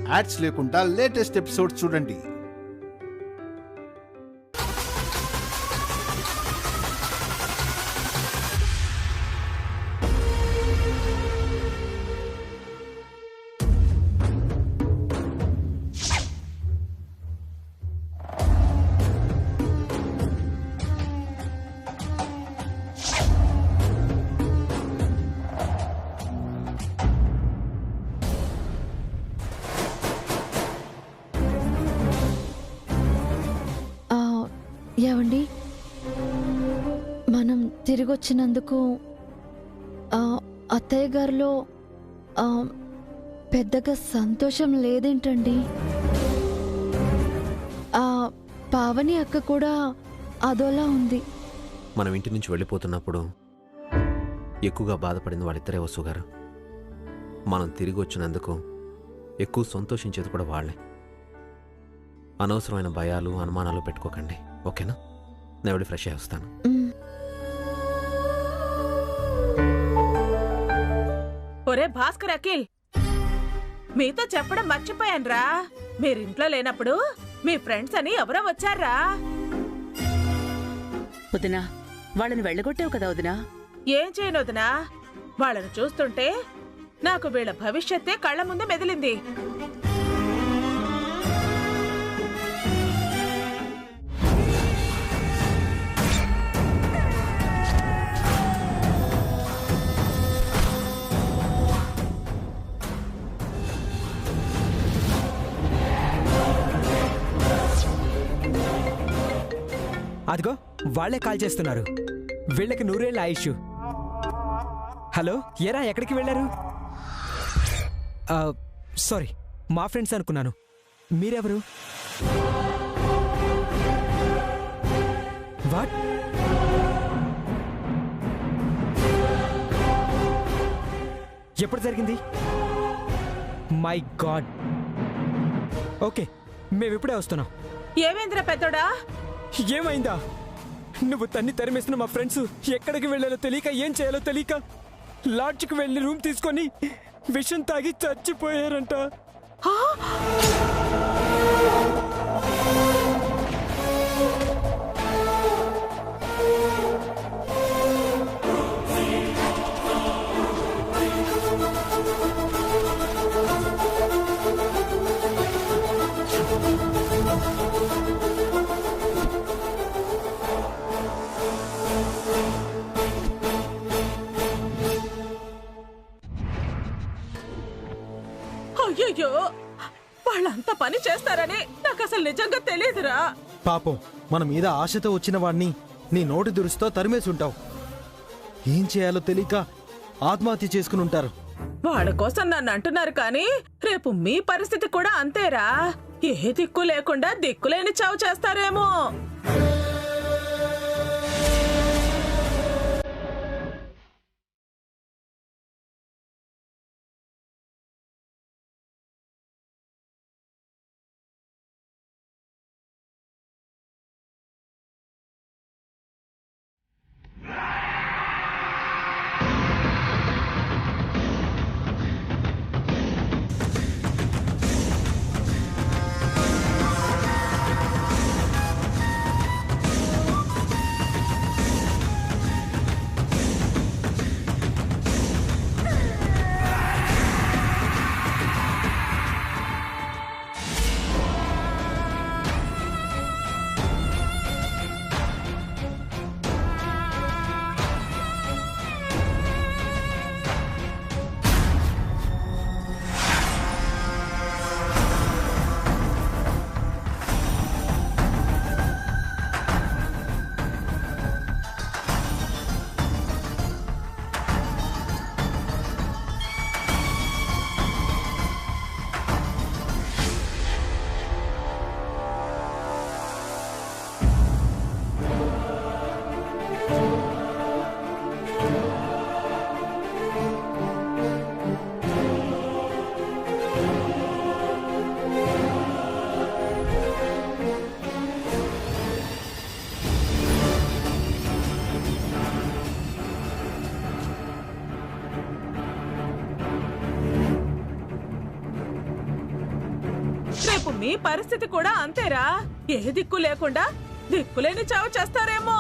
Ads లేకుండా latest episode చూడండి. ఏవండి, మనం తిరిగి వచ్చినందుకు అత్తయ్య గారిలో పెద్దగా సంతోషం లేదేంటండి? పావని అక్క కూడా అదోలా ఉంది. మనం ఇంటి నుంచి వెళ్ళిపోతున్నప్పుడు ఎక్కువగా బాధపడింది వాళ్ళిద్దరే వసు గారు. మనం తిరిగి వచ్చినందుకు ఎక్కువ సంతోషించేది కూడా వాళ్ళే. అనవసరమైన భయాలు అనుమానాలు పెట్టుకోకండి, ఓకేనా? నేను వెళ్ళి ఫ్రెష్ అయ్యి వస్తాను. ఒరే భాస్కర్, అఖిల్, మీతో చెప్పడం మర్చిపోయానురా. మీరింట్లో లేనప్పుడు మీ ఫ్రెండ్స్ అని ఎవరో వచ్చారా? వదినా, వాళ్ళని వెళ్ళగొట్టావు కదా వదినా. ఏం చేయను వదినా, వాళ్ళని చూస్తుంటే నాకు వీళ్ళ భవిష్యత్తే కళ్ళ ముందు మెదిలింది. అదిగో వాళ్లే కాల్ చేస్తున్నారు. వీళ్ళకి 100 ఏళ్ల ఆయుష్. హలో, ఏరా ఎక్కడికి వెళ్ళారు? సారీ, మా ఫ్రెండ్స్ అనుకున్నాను. మీరెవరు? వాట్? ఎప్పుడు జరిగింది? My God. ఓకే, మేమిప్పుడే వస్తున్నాం. ఏమేంద్ర పెద్దోడా? ఏమైందా? నువ్వు తన్ని తరిమేస్తున్న మా ఫ్రెండ్స్ ఎక్కడికి వెళ్ళాలో తెలియక, ఏం చేయాలో తెలియక లాడ్జ్కి వెళ్ళి రూమ్ తీసుకొని విషం తాగి చచ్చిపోయారంట. అయ్యో, వాళ్ళంత పని చేస్తారని నాకు అసలు నిజంగా తెలియదురా. పాపం, మన మీద ఆశతో వచ్చిన వాణ్ణి నీ నోటి దురుస్తో తరిమేసుంటావు. ఏం చేయాలో తెలియక ఆత్మహత్య చేసుకుని ఉంటారు. వాళ్ళ కోసం నన్ను అంటున్నారు కానీ రేపు మీ పరిస్థితి కూడా అంతేరా. ఏ దిక్కు లేకుండా దిక్కులేని చావు చేస్తారేమో. రేపు మీ పరిస్థితి కూడా అంతేరా. ఏ దిక్కు లేకుండా దిక్కులేని చావు చేస్తారేమో.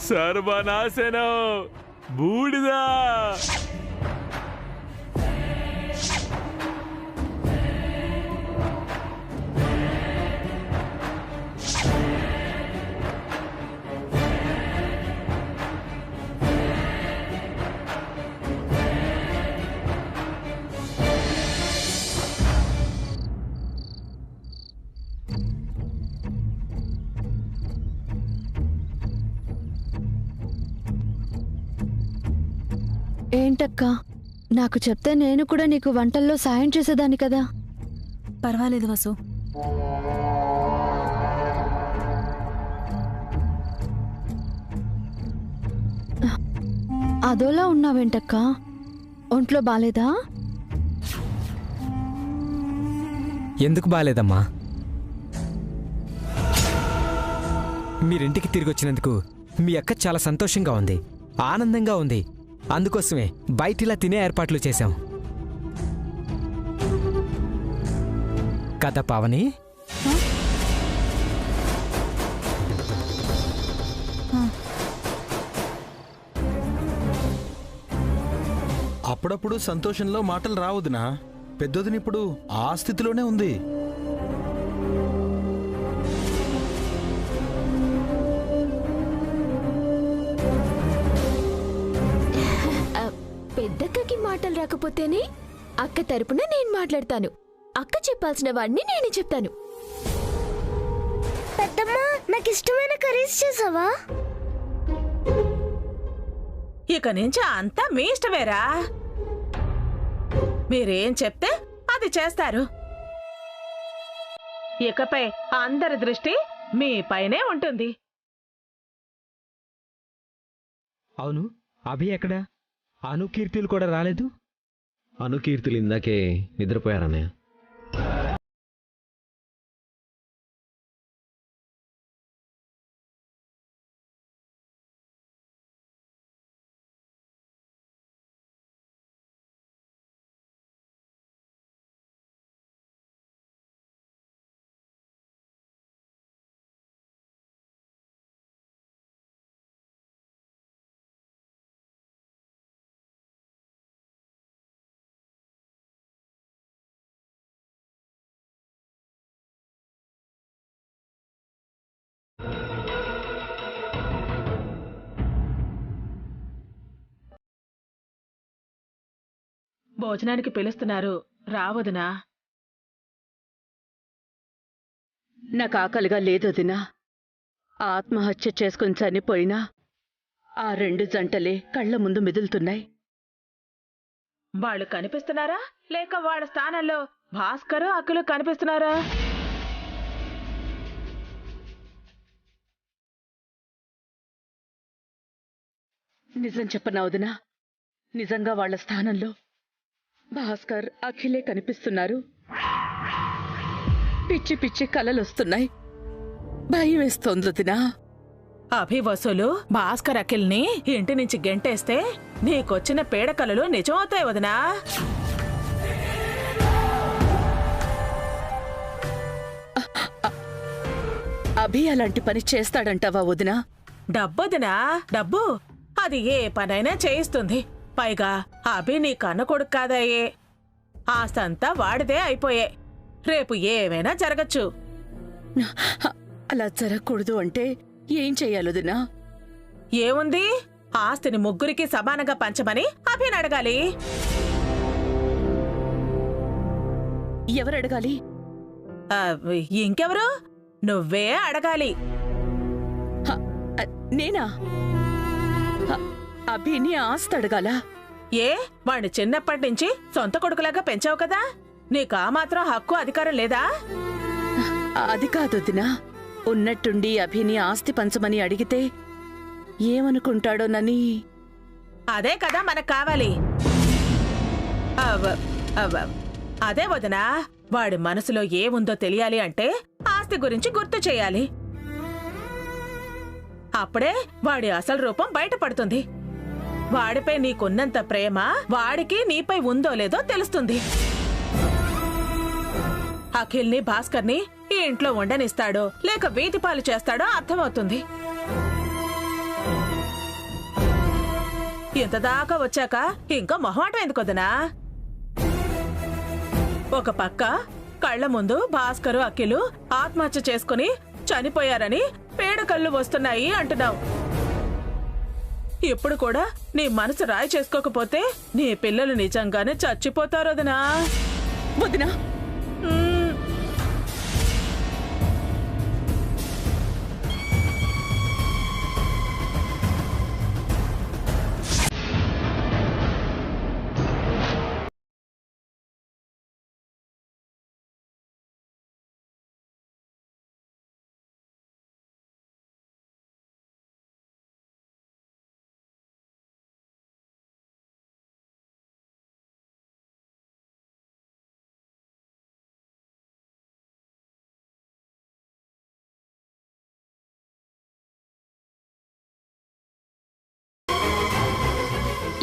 సర్వనాశనం, బూడిదా. ఏంటక్కా, నాకు చెప్తే నేను కూడా నీకు వంటల్లో సాయం చేసేదాన్ని కదా. పర్వాలేదు వసు. అదోలా ఉన్నావేంటక్కా? ఒంట్లో బాలేదా? ఎందుకు బాలేదమ్మా? మీరింటికి తిరిగి వచ్చినందుకు మీ అక్క చాలా సంతోషంగా ఉంది, ఆనందంగా ఉంది. అందుకోసమే బయటిలా తినే ఏర్పాట్లు చేశాం కదా పావని. అప్పుడప్పుడు సంతోషంలో మాటలు రావద్దునా. పెద్దదినిప్పుడు ఆ స్థితిలోనే ఉంది. పెద్దక్కకి మాటలు రాకపోతేనే అక్క తరపున నేను మాట్లాడతాను. అక్క చెప్పాల్సిన వాడిని నేనే చెప్తాను. పెద్దమ్మా, నాకు ఇష్టమైన కర్రీస్ చేసావా? ఇక నుంచి అంతా మీ ఇష్టమేరా. మీరేం చెప్తే అది చేస్తారు. ఇకపై అందరి దృష్టి మీ పైనే ఉంటుంది. అవును, అభి ఎక్కడా? అనుకీర్తులు కూడా రాలేదు. అనుకీర్తులు ఇందాకే నిద్రపోయారన్నయ్య. భోజనానికి పిలుస్తున్నారు, రావదునా? నాకు ఆకలిగా లేదొదినా. ఆత్మహత్య చేసుకుని చనిపోయినా ఆ 2 జంటలే కళ్ల ముందు మెదులుతున్నాయి. వాళ్ళు కనిపిస్తున్నారా, లేక వాళ్ళ స్థానంలో భాస్కరు అక్కులు కనిపిస్తున్నారా? నిజం చెప్పనా వదినా, నిజంగా వాళ్ళ స్థానంలో భాస్కర్, అఖిలే కనిపిస్తున్నారు. పిచ్చి పిచ్చి కలలొస్తున్నాయి. భయం వేస్తోంది వదినా. అభివసులు భాస్కర్ అఖిల్ని ఇంటి నుంచి గెంటేస్తే నీకొచ్చిన పీడకలలు నిజమవుతాయి వదినా. అభి అలాంటి పని చేస్తాడంటావా వదినా? డబ్బొదినా, డబ్బు అది ఏ పనైనా చేయిస్తుంది. పైగా అభి నీ కన్న కొడుకు కాదయ్యే. ఆస్తంతా వాడిదే అయిపోయే. రేపు ఏమైనా జరగచ్చు. అలా జరగకూడదు అంటే ఏం చెయ్యాలొదినా? ఏముంది, ఆస్తిని ముగ్గురికి సమానంగా పంచమని అభిని అడగాలి. ఎవరడగాలి? ఇంకెవరు? నువ్వే అడగాలి. నేనా? అభిని ఆస్తి అడగాలా? ఏ, వాణ్ణి చిన్నప్పటి నుంచి సొంత కొడుకులాగా పెంచావు కదా, నీకు ఆ మాత్రం హక్కు అధికారం లేదా? అది కాదొదినా. ఉన్నట్టుండి అభిని ఆస్తి పంచమని అడిగితే ఏమనుకుంటాడోనని. అదే కదా మనకు కావాలి. అదే వదినా, వాడి మనసులో ఏముందో తెలియాలి అంటే ఆస్తి గురించి గుర్తు చేయాలి. అప్పుడే వాడి అసలు రూపం బయటపడుతుంది. వాడిపై నీకున్నంత ప్రేమ వాడికి నీపై ఉందో లేదో తెలుస్తుంది. అఖిల్ని భాస్కర్ని ఈ ఇంట్లో ఉండనిస్తాడో లేక వీధి పాలు చేస్తాడో అర్థమవుతుంది. ఇంతదాకా వచ్చాక ఇంకా మొహమాటం ఎందుకొదనా? ఒక పక్క కళ్ల ముందు భాస్కరు అఖిలు ఆత్మహత్య చేసుకుని చనిపోయారని పేడకళ్ళు వస్తున్నాయి అంటున్నావు. ఇప్పుడు కూడా నీ మనసు రాయి చేసుకోకపోతే నీ పిల్లలు నిజంగానే చచ్చిపోతారు వదినా. వదినా,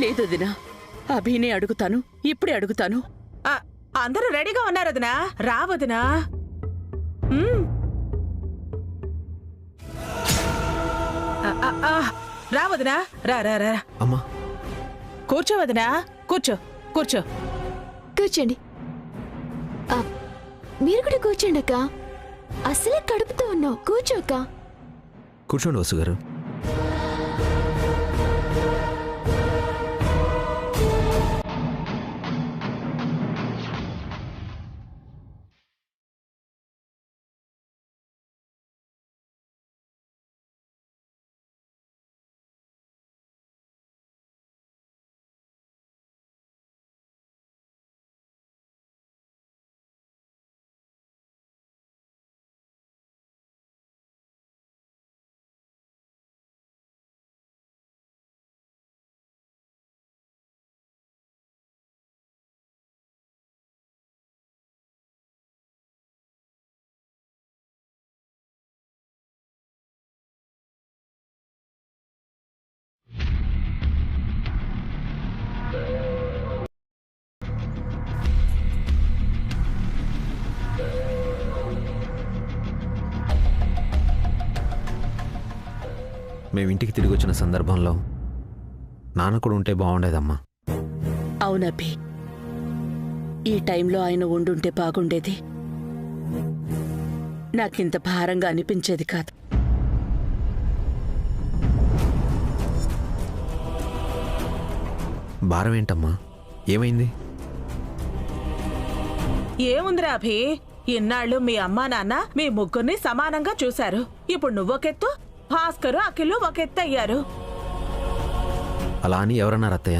లేదు వదినా, అభినే అడుగుతాను, ఇప్పుడే అడుగుతాను. అందరూ రెడీగా ఉన్నారు వదినా. రా వదినా. రా వదినా, రా రా రా. అమ్మా, కూర్చో వదినా, కూర్చో కూర్చో. కూర్చోండి. మీరు కూడా కూర్చోండి అక్క. అసలే కడుపుతో ఉన్నావు, కూర్చోక్క. కూర్చోండి వసు గారు. మేమింటికి తిరిగి వచ్చిన సందర్భంలో నాన్న కూడా ఉంటే బాగుండేదమ్మా. అవునబ్బి, ఈ టైంలో ఆయన ఉండుంటే బాగుండేది. నాకింత భారంగా అనిపించేది కాదు. భారం ఏంటమ్మా? ఏమైంది? ఏముందిరా అభి, ఇన్నాళ్ళు మీ అమ్మా నాన్న మీ ముగ్గురిని సమానంగా చూశారు. ఇప్పుడు నువ్వొకెత్తు, భాస్కరు అఖిలు ఒకెత్తు అయ్యారు. అలా అని ఎవరన్నారు అత్తయ్య?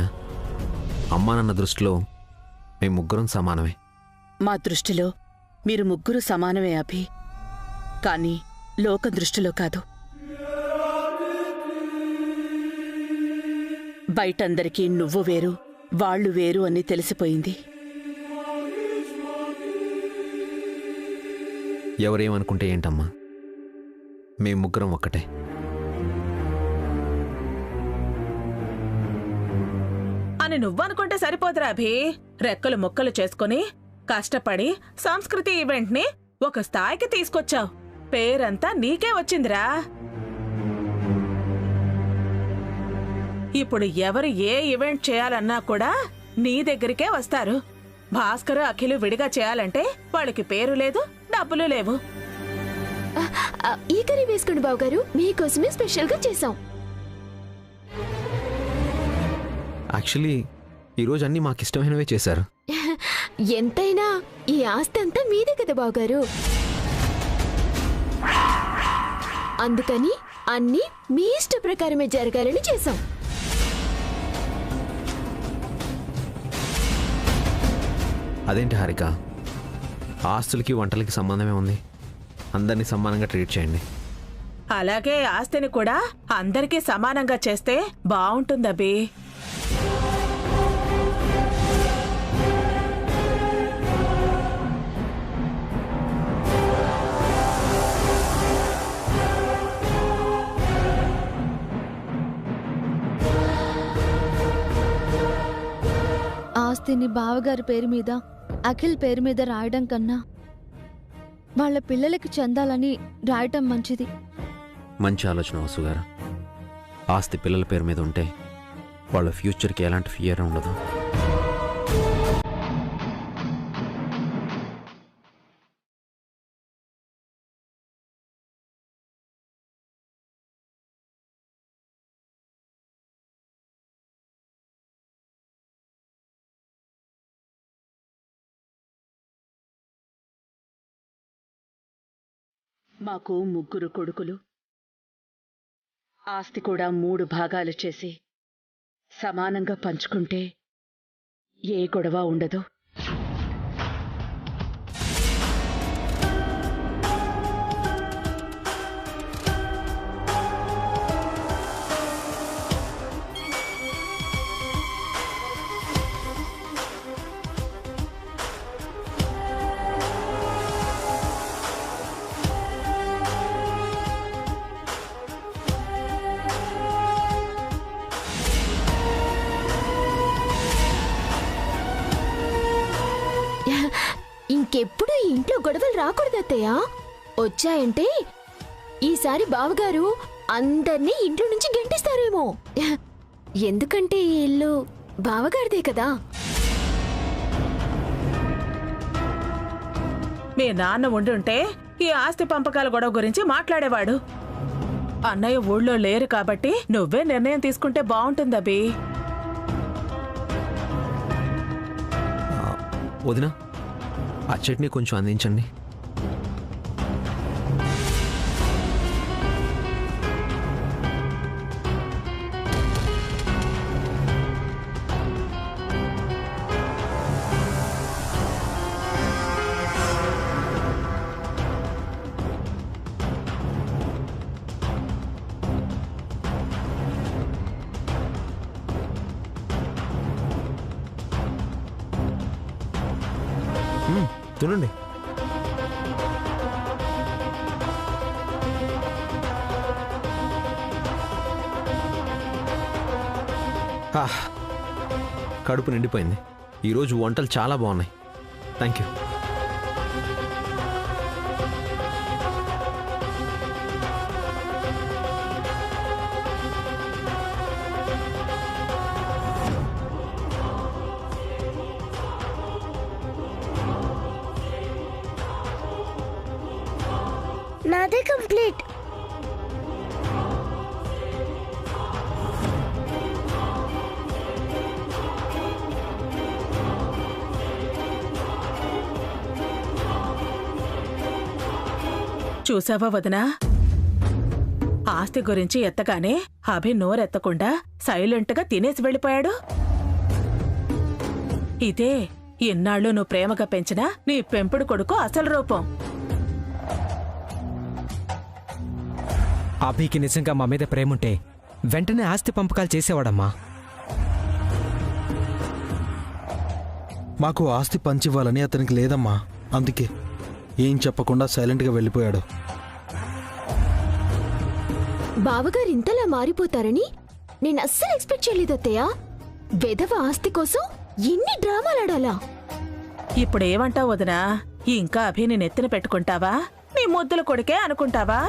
అమ్మా నాన్న దృష్టిలో మేము ముగ్గురం సమానమే. మా దృష్టిలో మీరు ముగ్గురు సమానమే అభి, కానీ లోక దృష్టిలో కాదు. బయటందరికీ నువ్వు వేరు, వాళ్ళు వేరు అని తెలిసిపోయింది. ఎవరేమనుకుంటే ఏంటమ్మా, మేము ముగ్గురం ఒక్కటే. అని నువ్వనుకుంటే సరిపోదురా అభి. రెక్కలు ముక్కలు చేసుకుని కష్టపడి సంస్కృతి ఈవెంట్ ని ఒక స్థాయికి తీసుకొచ్చావు. పేరంతా నీకే వచ్చిందిరా. ఇప్పుడు ఎవరు ఏ ఈవెంట్ చేయాలన్నా కూడా నీ దగ్గరికే వస్తారు. భాస్కర్ అఖిలు విడిగా చేయాలంటే వాళ్ళకి పేరు లేదు, డబ్బులు లేవు. ఈ కర్రీ వేసుకోండి బావగారు, మీకోసమే స్పెషల్ గా చేసాం. యాక్చువల్లీ ఈరోజు అన్నీ మాకు ఇష్టమైనవే చేశారు. ఎంతైనా ఈ ఆస్తి అంతా మీదే కదా బావగారు. అందుకని అన్నీ మీ ఇష్ట ప్రకారమే జరగాలని చేశాం. అదేంటి హారిక, ఆస్తులకి వంటలకి సంబంధమే ఉంది. అందరినీ సమానంగా ట్రీట్ చేయండి. అలాగే ఆస్తిని కూడా అందరికీ సమానంగా చేస్తే బావుంటుందబ్బి. ఆస్తిని బావగారి పేరు మీద అఖిల్ పేరు మీద రాయడం కన్నా వాళ్ళ పిల్లలకి చెందాలని రాయటం మంచిది. మంచి ఆలోచన వసుగారు. ఆస్తి పిల్లల పేరు మీద ఉంటే వాళ్ళ ఫ్యూచర్కి ఎలాంటి ఫియర్ ఉండదు. మాకు 3 కొడుకులు. ఆస్తి కూడా 3 భాగాలు చేసి సమానంగా పంచుకుంటే ఏ గొడవ ఉండదు. ఇంకెప్పుడు ఈ ఇంట్లో గొడవలు రాకూడదు అత్తయ్య. వచ్చాయంటే ఈసారి బావగారు అందర్నీ ఇంట్లో నుంచి గెంటిస్తారేమో. ఎందుకంటే ఈ ఇల్లు బావగారిదే కదా. మీ నాన్న ఉండుంటే ఈ ఆస్తి పంపకాల గొడవ గురించి మాట్లాడేవాడు. అన్నయ్య ఊళ్ళో లేరు కాబట్టి నువ్వే నిర్ణయం తీసుకుంటే బాగుంటుంది అభి. వదినా, ఆ చట్నీ కొంచెం అందించండి. తినండి. కడుపు నిండిపోయింది. ఈరోజు వంటలు చాలా బాగున్నాయి. Thank you. నాదే కంప్లీట్. చూసావా వదినా, ఆస్తి గురించి ఎత్తగానే అభి నోరెత్తకుండా సైలెంట్గా తినేసి వెళ్ళిపోయాడు. ఇదే ఇన్నాళ్ళు నువ్వు ప్రేమగా పెంచిన నీ పెంపుడు కొడుకు అసలు రూపం. అభికి నిజంగా మా మీద ప్రేముంటే వెంటనే ఆస్తి పంపకాలు చేసేవాడమ్మా. మాకు ఆస్తి పంచివ్వాలని అతనికి లేదమ్మా. అందుకే ఏం చెప్పకుండా సైలెంట్గా వెళ్ళిపోయాడు. బావగారు ఇంతలా మారిపోతారని నేను అస్సలు ఎక్స్పెక్ట్ చేయలేదు అత్తయ్య. వెధవ ఆస్తి కోసం ఎన్ని డ్రామాలాడాలా. ఇప్పుడేమంటావు వదినా? ఇంకా అభిని నెత్తిన పెట్టుకుంటావా? నీ ముద్దుల కొడుకే అనుకుంటావా?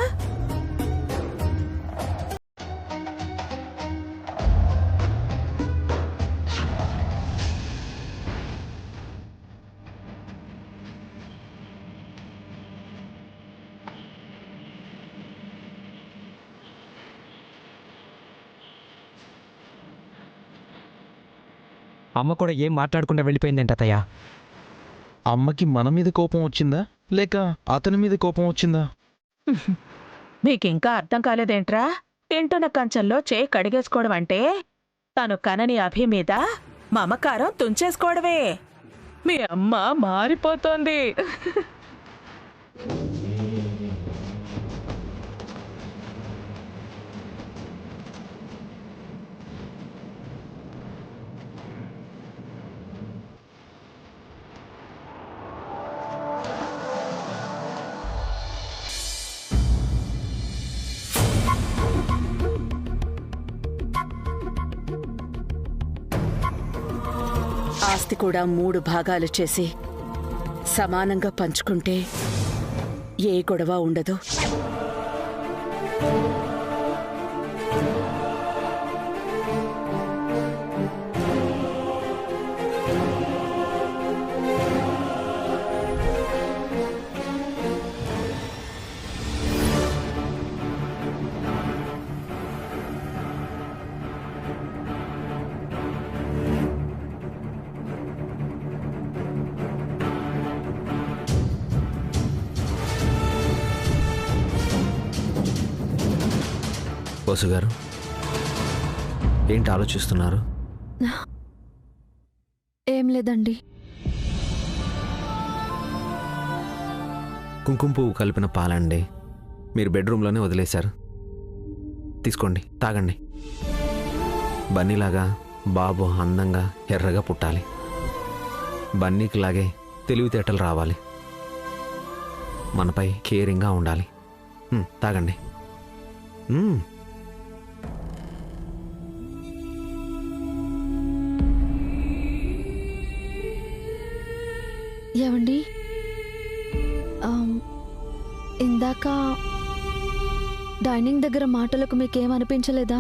అమ్మ కూడా ఏం మాట్లాడకుండా వెళ్ళిపోయిందేంట అత్తయ్య. అమ్మకి మన మీద కోపం వచ్చిందా లేక అతని మీద కోపం వచ్చిందా? మీకింకా అర్థం కాలేదేంట్రా? తింటున్న కంచంలో చేయి కడిగేసుకోవడం అంటే తను కనని అభి మీద మమకారం తుంచేసుకోవడమే. మీ అమ్మ మారిపోతోంది. ఆస్తి కూడా 3 భాగాలు చేసి సమానంగా పంచుకుంటే ఏ గొడవ ఉండదు. వసుగారు, ఏంటి ఆలోచిస్తున్నారు? ఏం లేదండి. కుంకుమ పువ్వు కలిపిన పాలండి, మీరు బెడ్రూమ్లోనే వదిలేశారు. తీసుకోండి, తాగండి. బన్నీలాగా బాబు అందంగా ఎర్రగా పుట్టాలి. బన్నీకిలాగే తెలివితేటలు రావాలి. మనపై కేరింగ్గా ఉండాలి. తాగండి. ఏమండి, ఇందాక డైనింగ్ దగ్గర మాటలకు మీకేమనిపించలేదా?